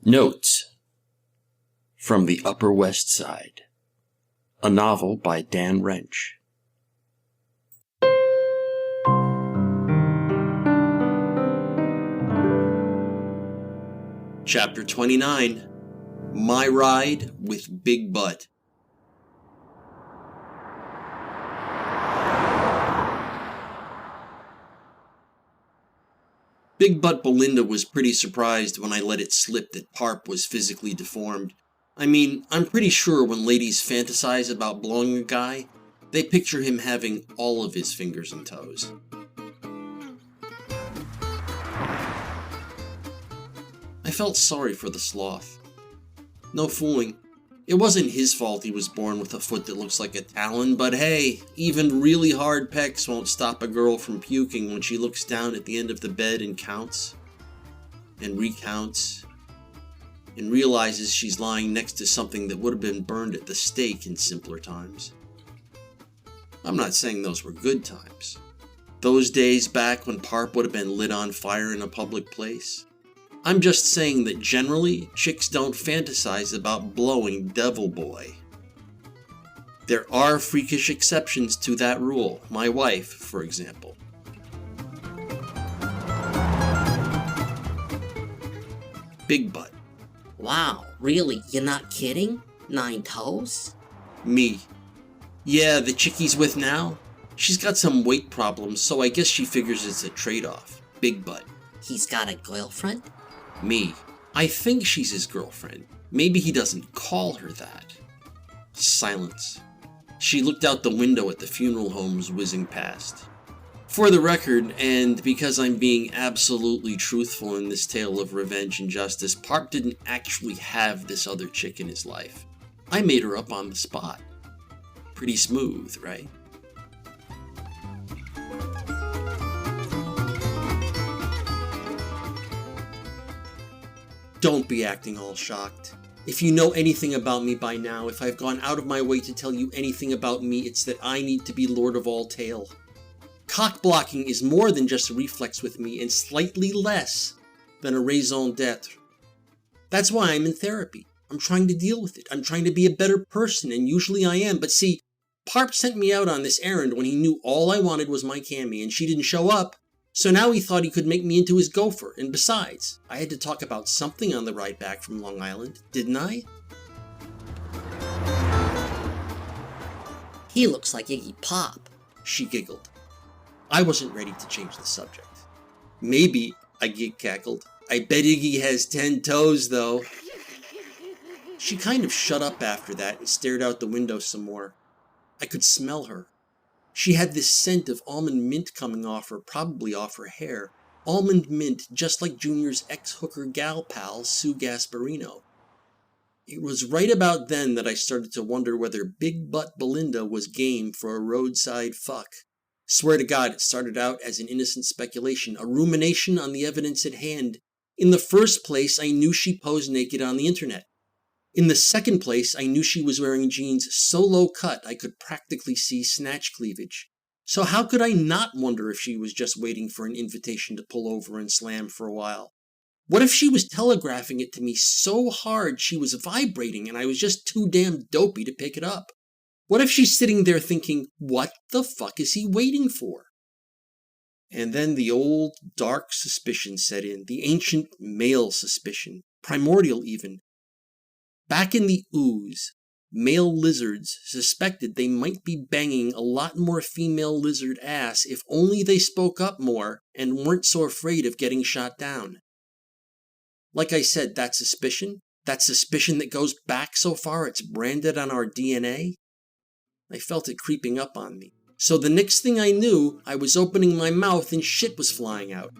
Notes from the Upper West Side, a novel by Dan Wrench. Chapter 29, My Ride with Big Butt. Big Butt Belinda was pretty surprised when I let it slip that Parp was physically deformed. I mean, I'm pretty sure when ladies fantasize about blowing a guy, they picture him having all of his fingers and toes. I felt sorry for the sloth. No fooling. It wasn't his fault he was born with a foot that looks like a talon, but hey, even really hard pecs won't stop a girl from puking when she looks down at the end of the bed and counts, and recounts, and realizes she's lying next to something that would have been burned at the stake in simpler times. I'm not saying those were good times. Those days back when Parp would have been lit on fire in a public place. I'm just saying that generally, chicks don't fantasize about blowing Devil Boy. There are freakish exceptions to that rule. My wife, for example. Big Butt. Wow, really? You're not kidding? 9 toes? Me. Yeah, the chick he's with now? She's got some weight problems, so I guess she figures it's a trade-off. Big Butt. He's got a girlfriend? Me. I think she's his girlfriend. Maybe he doesn't call her that. Silence. She looked out the window at the funeral homes whizzing past. For the record, and because I'm being absolutely truthful in this tale of revenge and justice, Parp didn't actually have this other chick in his life. I made her up on the spot. Pretty smooth, right? Don't be acting all shocked. If you know anything about me by now, if I've gone out of my way to tell you anything about me, it's that I need to be Lord of all tale. Cock blocking is more than just a reflex with me, and slightly less than a raison d'etre. That's why I'm in therapy. I'm trying to deal with it. I'm trying to be a better person, and usually I am. But see, Parp sent me out on this errand when he knew all I wanted was my Cammy, and she didn't show up. So now he thought he could make me into his gopher, and besides, I had to talk about something on the ride back from Long Island, didn't I? He looks like Iggy Pop. She giggled. I wasn't ready to change the subject. Maybe, I cackled. I bet Iggy has 10 toes, though. She kind of shut up after that and stared out the window some more. I could smell her. She had this scent of almond mint coming off her, probably off her hair. Almond mint, just like Junior's ex-hooker gal pal, Sue Gasparino. It was right about then that I started to wonder whether Big Butt Belinda was game for a roadside fuck. Swear to God, it started out as an innocent speculation, a rumination on the evidence at hand. In the first place, I knew she posed naked on the internet. In the second place, I knew she was wearing jeans so low cut I could practically see snatch cleavage. So how could I not wonder if she was just waiting for an invitation to pull over and slam for a while? What if she was telegraphing it to me so hard she was vibrating and I was just too damn dopey to pick it up? What if she's sitting there thinking, what the fuck is he waiting for? And then the old dark suspicion set in, the ancient male suspicion, primordial even. Back in the ooze, male lizards suspected they might be banging a lot more female lizard ass if only they spoke up more and weren't so afraid of getting shot down. Like I said, that suspicion that goes back so far it's branded on our DNA, I felt it creeping up on me. So the next thing I knew, I was opening my mouth and shit was flying out.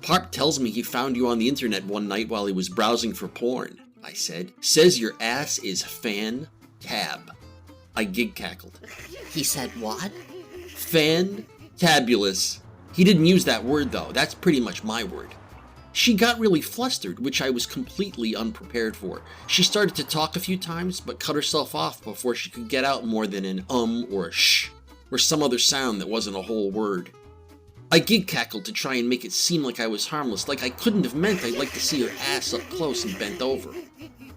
Parp tells me he found you on the internet one night while he was browsing for porn, I said. Says your ass is fan-tab. I gig-cackled. He said what? Fan-tabulous. He didn't use that word though, that's pretty much my word. She got really flustered, which I was completely unprepared for. She started to talk a few times, but cut herself off before she could get out more than an or a shh, or some other sound that wasn't a whole word. I gig-cackled to try and make it seem like I was harmless, like I couldn't have meant I'd like to see her ass up close and bent over.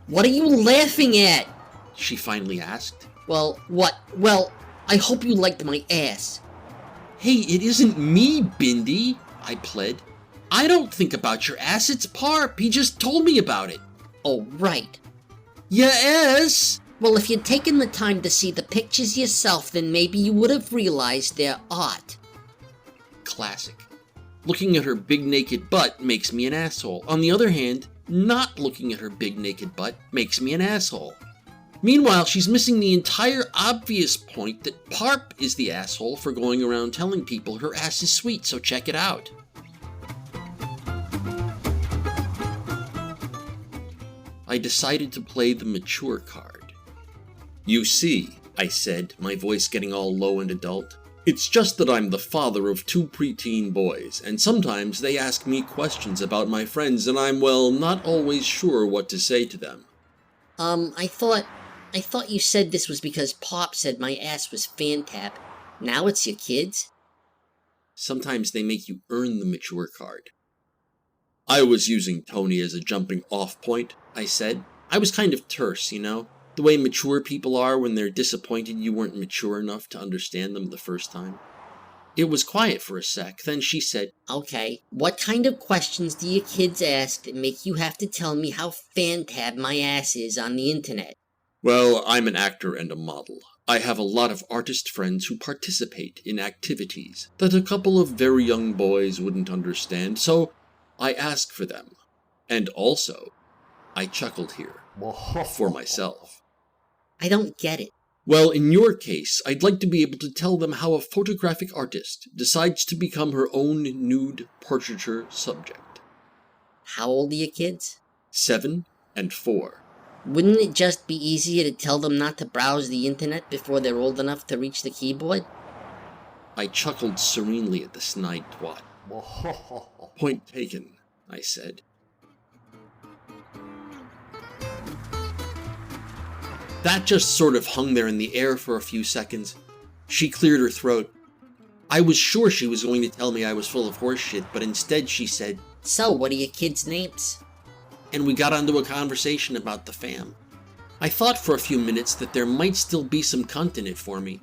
What are you laughing at? She finally asked. Well, what? Well, I hope you liked my ass. Hey, it isn't me, Bindi, I pled. I don't think about your ass, it's Parp. He just told me about it. Oh, right. Yes? Well, if you'd taken the time to see the pictures yourself, then maybe you would have realized they're art. Classic. Looking at her big naked butt makes me an asshole. On the other hand, not looking at her big naked butt makes me an asshole. Meanwhile, she's missing the entire obvious point that Parp is the asshole for going around telling people her ass is sweet, so check it out. I decided to play the mature card. You see, I said, my voice getting all low and adult, it's just that I'm the father of 2 preteen boys, and sometimes they ask me questions about my friends, and I'm, well, not always sure what to say to them. I thought you said this was because Pop said my ass was fantab. Now it's your kids? Sometimes they make you earn the mature card. I was using Tony as a jumping off point, I said. I was kind of terse, you know? The way mature people are when they're disappointed you weren't mature enough to understand them the first time. It was quiet for a sec, then she said, Okay, what kind of questions do your kids ask that make you have to tell me how fantab my ass is on the internet? Well, I'm an actor and a model. I have a lot of artist friends who participate in activities that a couple of very young boys wouldn't understand, so I ask for them. And also, I chuckled here, for myself. I don't get it. Well, in your case, I'd like to be able to tell them how a photographic artist decides to become her own nude portraiture subject. How old are your kids? 7 and 4. Wouldn't it just be easier to tell them not to browse the internet before they're old enough to reach the keyboard? I chuckled serenely at the snide twat. Point taken, I said. That just sort of hung there in the air for a few seconds. She cleared her throat. I was sure she was going to tell me I was full of horse shit, but instead she said, So, what are your kids' names? And we got onto a conversation about the fam. I thought for a few minutes that there might still be some cunt in it for me.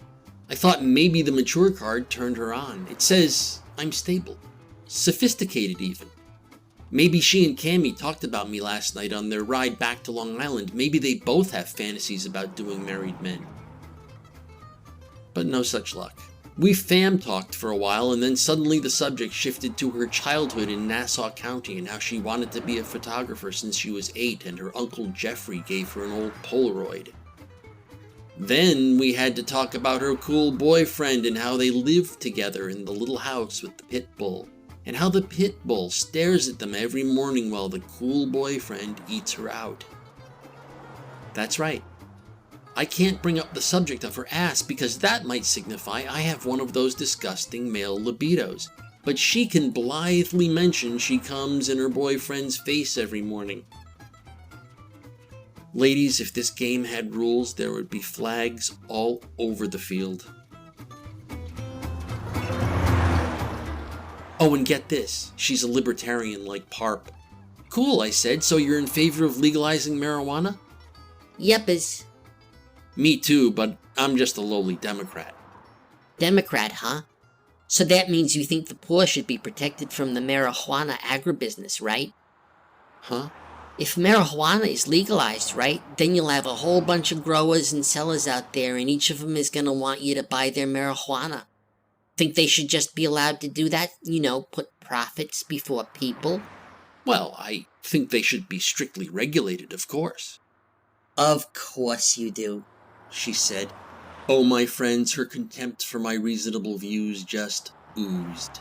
I thought maybe the mature card turned her on. It says I'm stable. Sophisticated even. Maybe she and Cammy talked about me last night on their ride back to Long Island. Maybe they both have fantasies about doing married men. But no such luck. We fam talked for a while, and then suddenly the subject shifted to her childhood in Nassau County and how she wanted to be a photographer since she was 8 and her uncle Jeffrey gave her an old Polaroid. Then we had to talk about her cool boyfriend and how they lived together in the little house with the pit bull, and how the pit bull stares at them every morning while the cool boyfriend eats her out. That's right. I can't bring up the subject of her ass because that might signify I have one of those disgusting male libidos. But she can blithely mention she comes in her boyfriend's face every morning. Ladies, if this game had rules, there would be flags all over the field. Oh, and get this, she's a libertarian like Parp. Cool, I said, so you're in favor of legalizing marijuana? Yeppers. Me too, but I'm just a lowly Democrat. Democrat, huh? So that means you think the poor should be protected from the marijuana agribusiness, right? Huh? If marijuana is legalized, right, then you'll have a whole bunch of growers and sellers out there, and each of them is gonna want you to buy their marijuana. Think they should just be allowed to do that? You know, put profits before people? Well, I think they should be strictly regulated, of course. Of course you do, she said. Oh, my friends, her contempt for my reasonable views just oozed.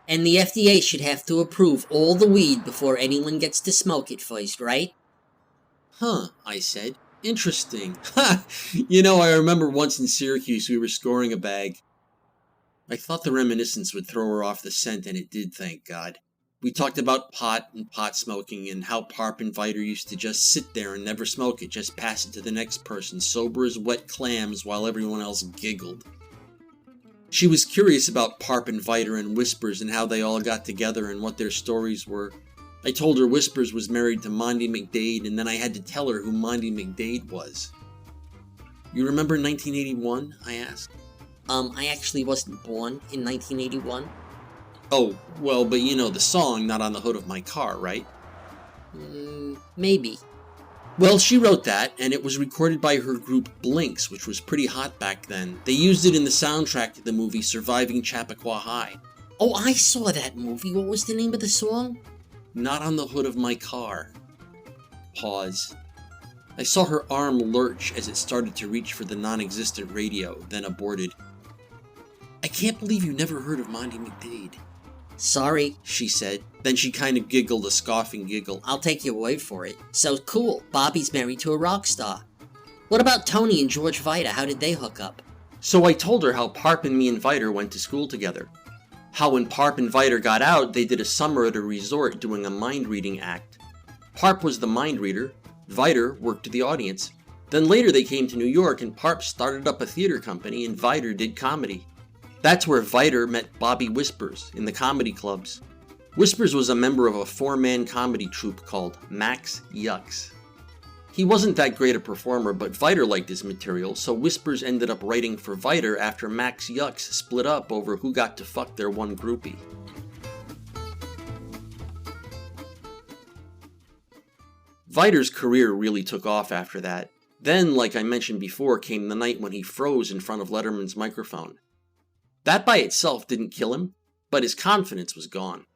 And the FDA should have to approve all the weed before anyone gets to smoke it first, right? Huh, I said. Interesting. Ha! You know, I remember once in Syracuse we were scoring a bag. I thought the reminiscence would throw her off the scent, and it did, thank God. We talked about pot and pot smoking and how Parp and Viter used to just sit there and never smoke it, just pass it to the next person, sober as wet clams while everyone else giggled. She was curious about Parp and Viter and Whispers and how they all got together and what their stories were. I told her Whispers was married to Monty McDade, and then I had to tell her who Monty McDade was. You remember 1981? I asked. I actually wasn't born in 1981. Oh, well, but you know the song, Not on the Hood of My Car, right? Maybe. Well, she wrote that, and it was recorded by her group Blinks, which was pretty hot back then. They used it in the soundtrack to the movie Surviving Chappaqua High. Oh, I saw that movie. What was the name of the song? Not on the Hood of My Car. Pause. I saw her arm lurch as it started to reach for the non-existent radio, then aborted. I can't believe you never heard of Monty McDade. Sorry, She said. Then she kind of giggled a scoffing giggle. I'll take your word for it. So cool, Bobby's married to a rock star. What about Tony and George Vita? How did they hook up? So I told her how Parp and me and Viter went to school together. How when Parp and Viter got out, they did a summer at a resort doing a mind-reading act. Parp was the mind reader, Viter worked the audience. Then later they came to New York and Parp started up a theater company and Viter did comedy. That's where Viter met Bobby Whispers in the comedy clubs. Whispers was a member of a 4-man comedy troupe called Max Yucks. He wasn't that great a performer, but Viter liked his material, so Whispers ended up writing for Viter after Max Yucks split up over who got to fuck their one groupie. Viter's career really took off after that. Then, like I mentioned before, came the night when he froze in front of Letterman's microphone. That by itself didn't kill him, but his confidence was gone.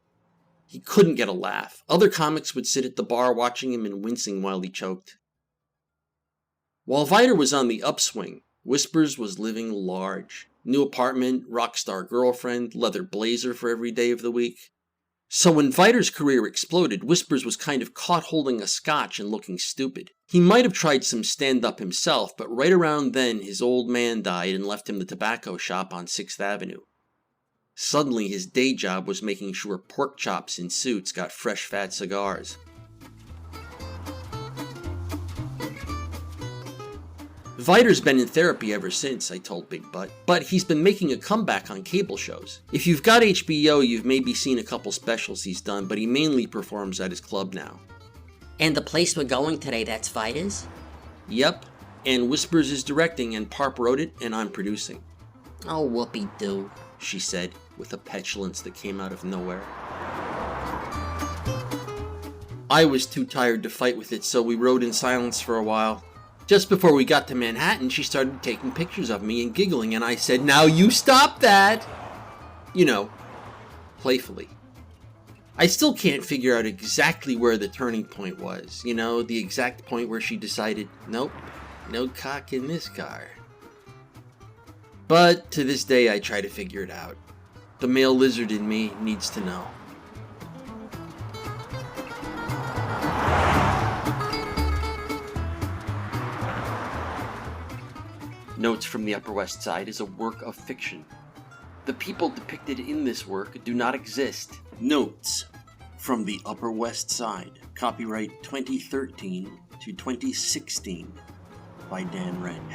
He couldn't get a laugh. Other comics would sit at the bar watching him and wincing while he choked. While Viter was on the upswing, Whispers was living large. New apartment, rock star girlfriend, leather blazer for every day of the week. So when Viter's career exploded, Whispers was kind of caught holding a scotch and looking stupid. He might have tried some stand-up himself, but right around then his old man died and left him the tobacco shop on 6th Avenue. Suddenly his day job was making sure pork chops in suits got fresh fat cigars. Viter's been in therapy ever since, I told Big Butt, but he's been making a comeback on cable shows. If you've got HBO, you've maybe seen a couple specials he's done, but he mainly performs at his club now. And the place we're going today, that's Vita's? Yep, and Whispers is directing and Parp wrote it and I'm producing. Oh, whoopee-doo, she said, with a petulance that came out of nowhere. I was too tired to fight with it, so we rode in silence for a while. Just before we got to Manhattan, she started taking pictures of me and giggling, and I said, "Now you stop that!" You know, playfully. I still can't figure out exactly where the turning point was. You know, the exact point where she decided, nope, no cock in this car. But to this day, I try to figure it out. The male lizard in me needs to know. Notes from the Upper West Side is a work of fiction. The people depicted in this work do not exist. Notes from the Upper West Side, copyright 2013 to 2016 by Dan Wrench.